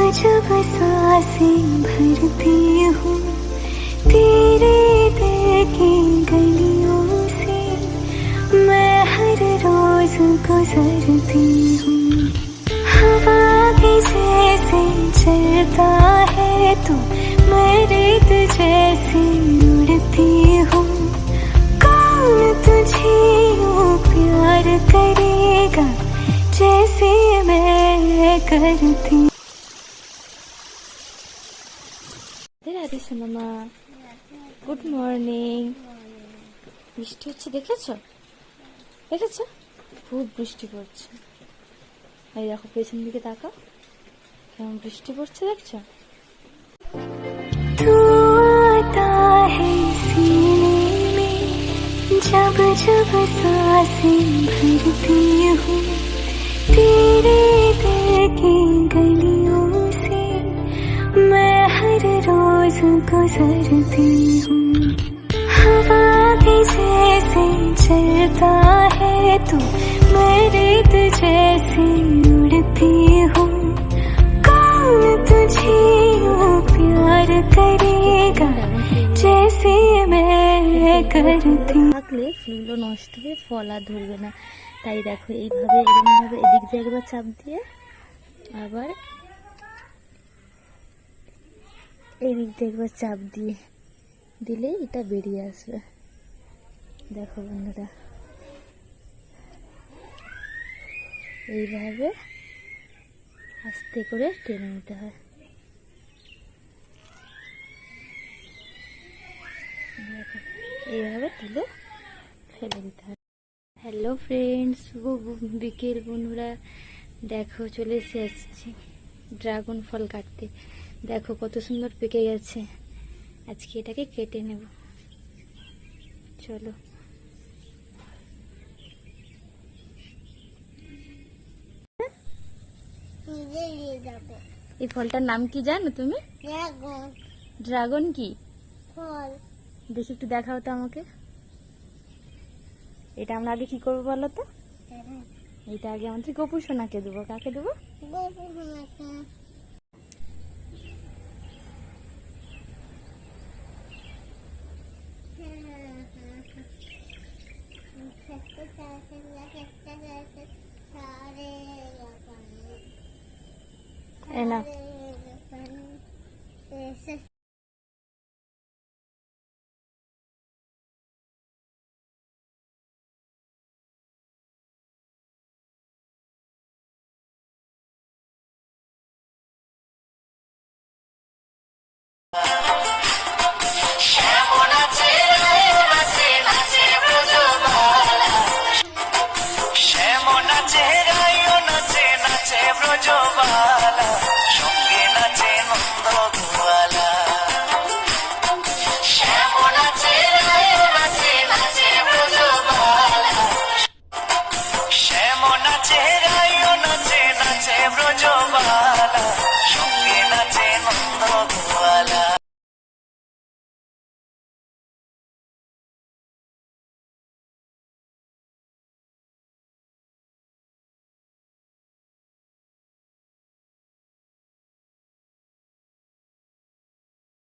जब सांसें भरती हूँ तेरे दिल की गलियों से, मैं हर रोज गुजरती हूँ। हवा भी जैसे चलता है तो मैं रेत जैसे उड़ती हूँ। कौन तुझे यूँ प्यार करेगा जैसे मैं करती। রাধে সোনামা, গুড মর্নিং। বৃষ্টি হচ্ছে দেখেছো? দেখেছো? খুব বৃষ্টি পড়ছে। এই দেখো পেছন দিকে তাকাও, কেমন বৃষ্টি পড়ছে দেখছো? तू आता है सीने में जब जब सांसें भरती हूँ तेरे दिल की गलियों से, मैं हर रोज गुजरती हूँ। हवा भी जैसे चलता है तो मैं रेत जैसे उड़ती हूँ। कौन तुझे यूँ प्यार करेगा जैसे मैं करती। থাকলে ফুলগুলো নষ্ট হয়ে ফল আর ধরবে না, তাই দেখো এইভাবে এরকমভাবে এদিক দিয়ে একবার চাপ দিয়ে আবার এই দিক দিয়ে একবার চাপ দিয়ে দিলেই এটা বেরিয়ে আসবে। দেখো বন্ধুরা, এইভাবে আস্তে করে টেনে নিতে হয়। দেখো এইভাবে তুলে ফেলে দিতে হয়। হ্যালো ফ্রেন্ডস, শুভ বিকেল বন্ধুরা। দেখো চলে এসেছি ড্রাগন ফল কাটতে। দেখো কত সুন্দর পেকে গেছে। আজকে এটাকে কেটে নেব, চলো। এই ফলটার নাম কি জানো তুমি? ড্রাগন। ড্রাগন কি ফল? দেখি একটু দেখাও তো আমাকে। এটা আমরা আগে কি করবো বলো তো? এটা আগে আমাদের গোপু সোনাকে দেবো। কাকে দেবো? গোপু সোনাকে। এই নাও।